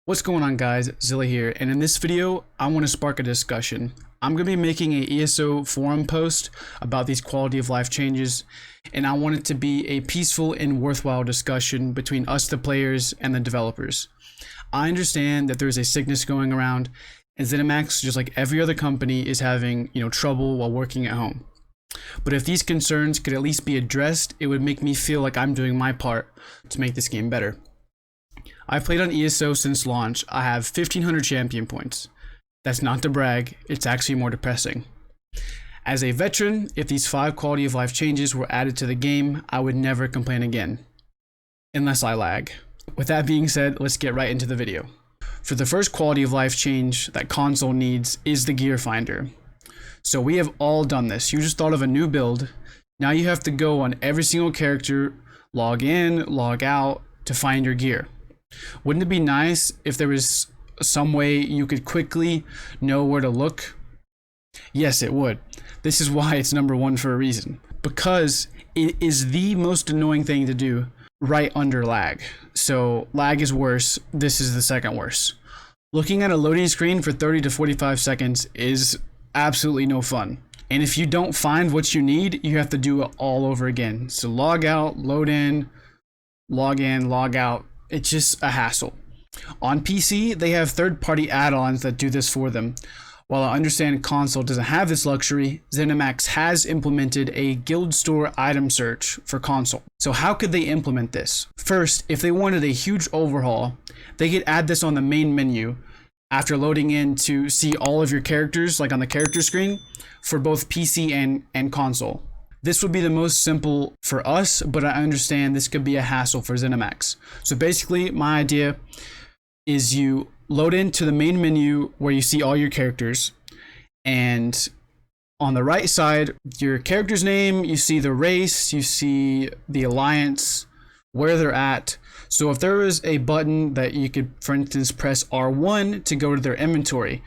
What's going on, guys? Zilla here, and in this video I want to spark a discussion. I'm going to be making a ESO forum post about these quality of life changes, and I want it to be a peaceful and worthwhile discussion between us, the players, and the developers. I understand that there's a sickness going around, and Zenimax, just like every other company, is having trouble while working at home. But if these concerns could at least be addressed, it would make me feel like I'm doing my part to make this game better. I've played on ESO since launch. I have 1500 champion points. That's not to brag, it's actually more depressing. As a veteran, if these 5 quality of life changes were added to the game, I would never complain again. Unless I lag. With that being said, let's get right into the video. For the first quality of life change that console needs is the gear finder. So we have all done this. You just thought of a new build. Now you have to go on every single character, log in, log out to find your gear. Wouldn't it be nice if there was some way you could quickly know where to look? Yes, it would. This is why it's number 1 for a reason. Because it is the most annoying thing to do right under lag. So lag is worse, this is the second worst. Looking at a loading screen for 30 to 45 seconds is absolutely no fun. And if you don't find what you need, you have to do it all over again. So log out, load in, log out. It's just a hassle. On PC, they have third-party add-ons that do this for them. While I understand console doesn't have this luxury, Zenimax has implemented a guild store item search for console. So how could they implement this? First, if they wanted a huge overhaul, they could add this on the main menu after loading in to see all of your characters, like on the character screen, for both PC and console. This would be the most simple for us, but I understand this could be a hassle for Zenimax. So basically, my idea is you load into the main menu where you see all your characters, and on the right side, your character's name, you see the race, you see the alliance, where they're at. So if there was a button that you could, for instance, press R1 to go to their inventory,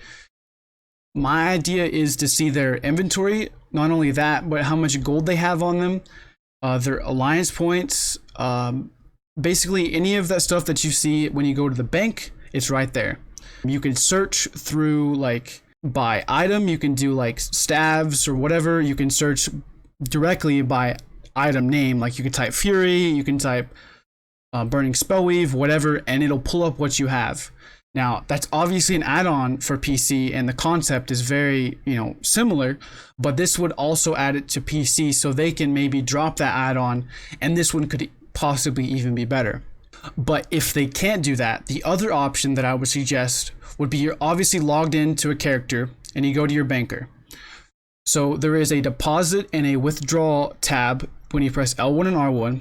my idea is to see their inventory, not only that, but how much gold they have on them, their alliance points, basically any of that stuff that you see when you go to the bank, it's right there. You can search through like by item, you can do like stabs or whatever, you can search directly by item name, like you can type Fury, you can type Burning Spellweave, whatever, and it'll pull up what you have. Now, that's obviously an add-on for PC, and the concept is very, similar, but this would also add it to PC so they can maybe drop that add-on, and this one could possibly even be better. But if they can't do that, the other option that I would suggest would be you're obviously logged into a character, and you go to your banker. So there is a deposit and a withdrawal tab when you press L1 and R1.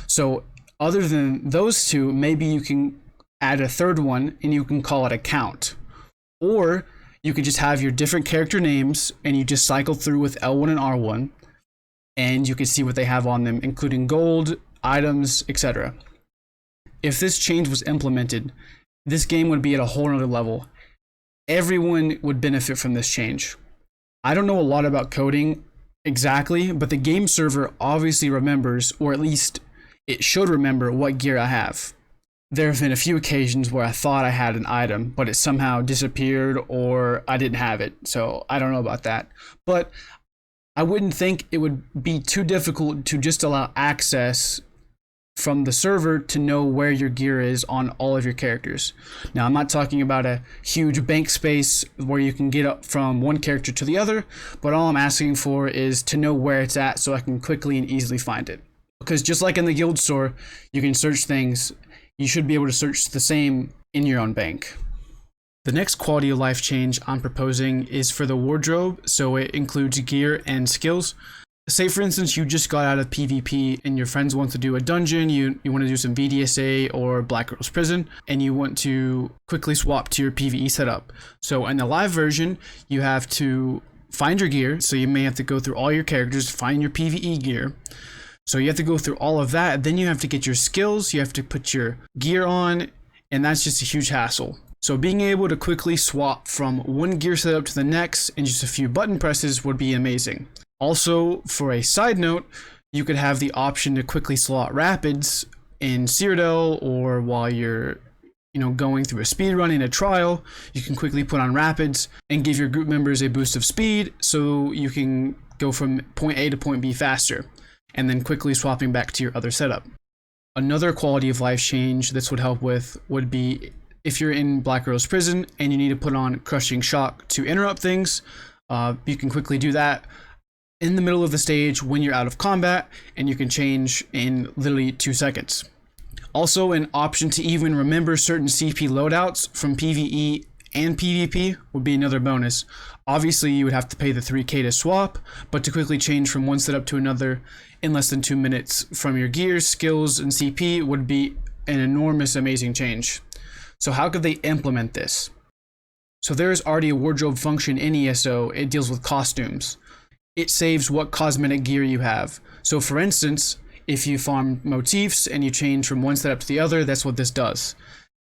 So other than those two, maybe you can add a third one and you can call it account, or you could just have your different character names and you just cycle through with L1 and R1 and you can see what they have on them, including gold, items, etc. If this change was implemented, this game would be at a whole nother level. Everyone would benefit from this change. I don't know a lot about coding exactly, but the game server obviously remembers, or at least it should remember, what gear I have. There have been a few occasions where I thought I had an item, but it somehow disappeared or I didn't have it. So I don't know about that. But I wouldn't think it would be too difficult to just allow access from the server to know where your gear is on all of your characters. Now, I'm not talking about a huge bank space where you can get up from one character to the other, but all I'm asking for is to know where it's at so I can quickly and easily find it. Because just like in the guild store, you can search things, you should be able to search the same in your own bank. The next quality of life change I'm proposing is for the wardrobe, so it includes gear and skills. Say for instance you just got out of PvP and your friends want to do a dungeon, you want to do some VDSA or Black Girl's Prison, and you want to quickly swap to your PvE setup. So in the live version, you have to find your gear, so you may have to go through all your characters to find your PvE gear. So you have to go through all of that, then you have to get your skills, you have to put your gear on, and that's just a huge hassle. So being able to quickly swap from one gear setup to the next in just a few button presses would be amazing. Also, for a side note, you could have the option to quickly slot rapids in Cyrodiil or while you're going through a speed run in a trial, you can quickly put on rapids and give your group members a boost of speed so you can go from point A to point B faster, and then quickly swapping back to your other setup. Another quality of life change this would help with would be if you're in Black Rose Prison and you need to put on Crushing Shock to interrupt things, you can quickly do that in the middle of the stage when you're out of combat, and you can change in literally 2 seconds. Also, an option to even remember certain CP loadouts from PvE and PvP would be another bonus. Obviously, you would have to pay the 3k to swap, but to quickly change from one setup to another in less than 2 minutes from your gears, skills, and CP would be an enormous, amazing change. So how could they implement this? So there is already a wardrobe function in ESO. It deals with costumes. It saves what cosmetic gear you have. So for instance, if you farm motifs and you change from one setup to the other, that's what this does.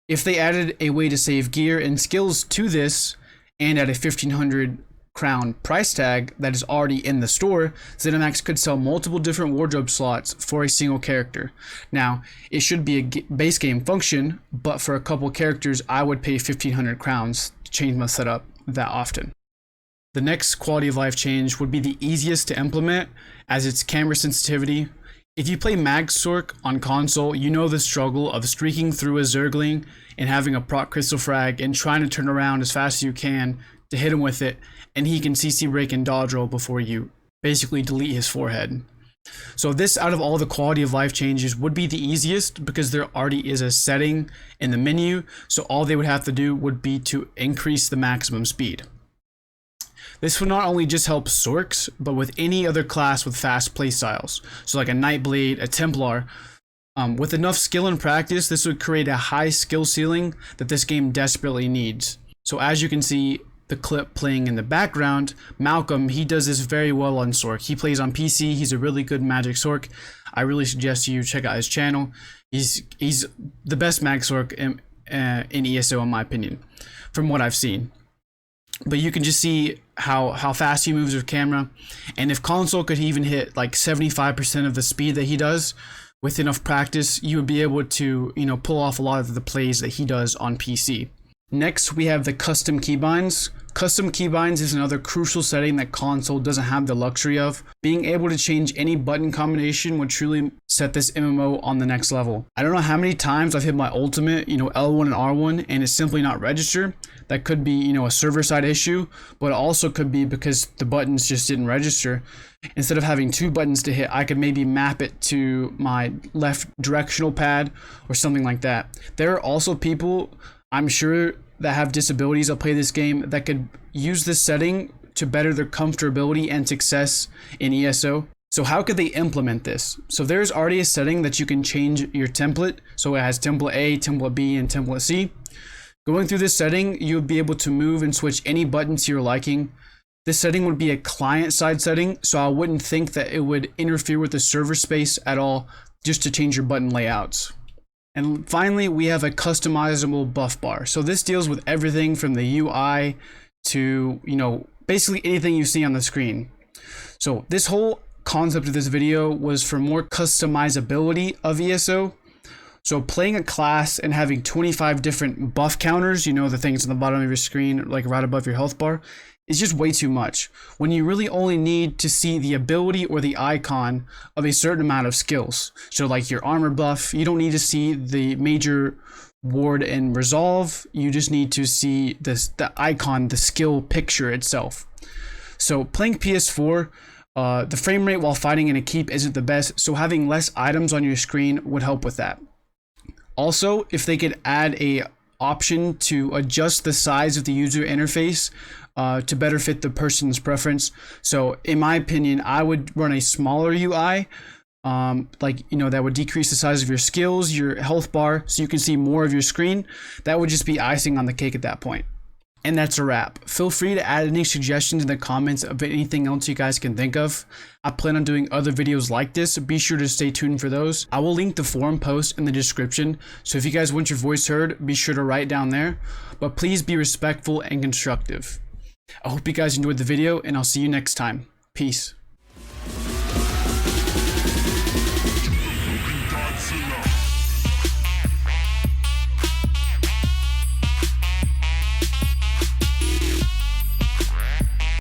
If they added a way to save gear and skills to this, and at a 1500 crown price tag that is already in the store, Zenimax could sell multiple different wardrobe slots for a single character. Now, it should be a base game function, but for a couple characters, I would pay 1500 crowns to change my setup that often. The next quality of life change would be the easiest to implement, as it's camera sensitivity. If you play Mag Sork on console, you know the struggle of streaking through a Zergling and having a proc crystal frag and trying to turn around as fast as you can to hit him with it, and he can CC break and dodge roll before you basically delete his forehead. So this, out of all the quality of life changes, would be the easiest because there already is a setting in the menu, so all they would have to do would be to increase the maximum speed. This would not only just help Sorks, but with any other class with fast playstyles. So like a Nightblade, a Templar. With enough skill and practice, this would create a high skill ceiling that this game desperately needs. So as you can see, the clip playing in the background, Malcolm, he does this very well on Sork. He plays on PC, he's a really good Magic Sork. I really suggest you check out his channel. He's the best Mag Sork in ESO in my opinion, from what I've seen. But you can just see how fast he moves with camera, and if console could even hit like 75% of the speed that he does with enough practice, you would be able to pull off a lot of the plays that he does on PC. Next, we have the custom keybinds. Custom keybinds is another crucial setting that console doesn't have the luxury of. Being able to change any button combination would truly set this MMO on the next level. I don't know how many times I've hit my ultimate, L1 and R1, and it's simply not registered. That could be, a server side issue, but it also could be because the buttons just didn't register. Instead of having 2 buttons to hit, I could maybe map it to my left directional pad or something like that. There are also people, I'm sure, that have disabilities that play this game that could use this setting to better their comfortability and success in ESO. So how could they implement this? So there's already a setting that you can change your template. So it has template A, template B, and template C. Going through this setting, you'll be able to move and switch any buttons to your liking. This setting would be a client-side setting, so I wouldn't think that it would interfere with the server space at all just to change your button layouts. And finally, we have a customizable buff bar. So this deals with everything from the UI to, basically anything you see on the screen. So this whole concept of this video was for more customizability of ESO. So playing a class and having 25 different buff counters, the things on the bottom of your screen, like right above your health bar, is just way too much, when you really only need to see the ability or the icon of a certain amount of skills. So like your armor buff, you don't need to see the major ward and resolve, you just need to see the icon, the skill picture itself. So playing PS4, the frame rate while fighting in a keep isn't the best, so having less items on your screen would help with that. Also, if they could add a option to adjust the size of the user interface to better fit the person's preference. So in my opinion, I would run a smaller UI, that would decrease the size of your skills, your health bar, so you can see more of your screen. That would just be icing on the cake at that point. And that's a wrap. Feel free to add any suggestions in the comments of anything else you guys can think of. I plan on doing other videos like this. Be sure to stay tuned for those. I will link the forum post in the description, so if you guys want your voice heard, be sure to write down there. But please be respectful and constructive. I hope you guys enjoyed the video, and I'll see you next time. Peace.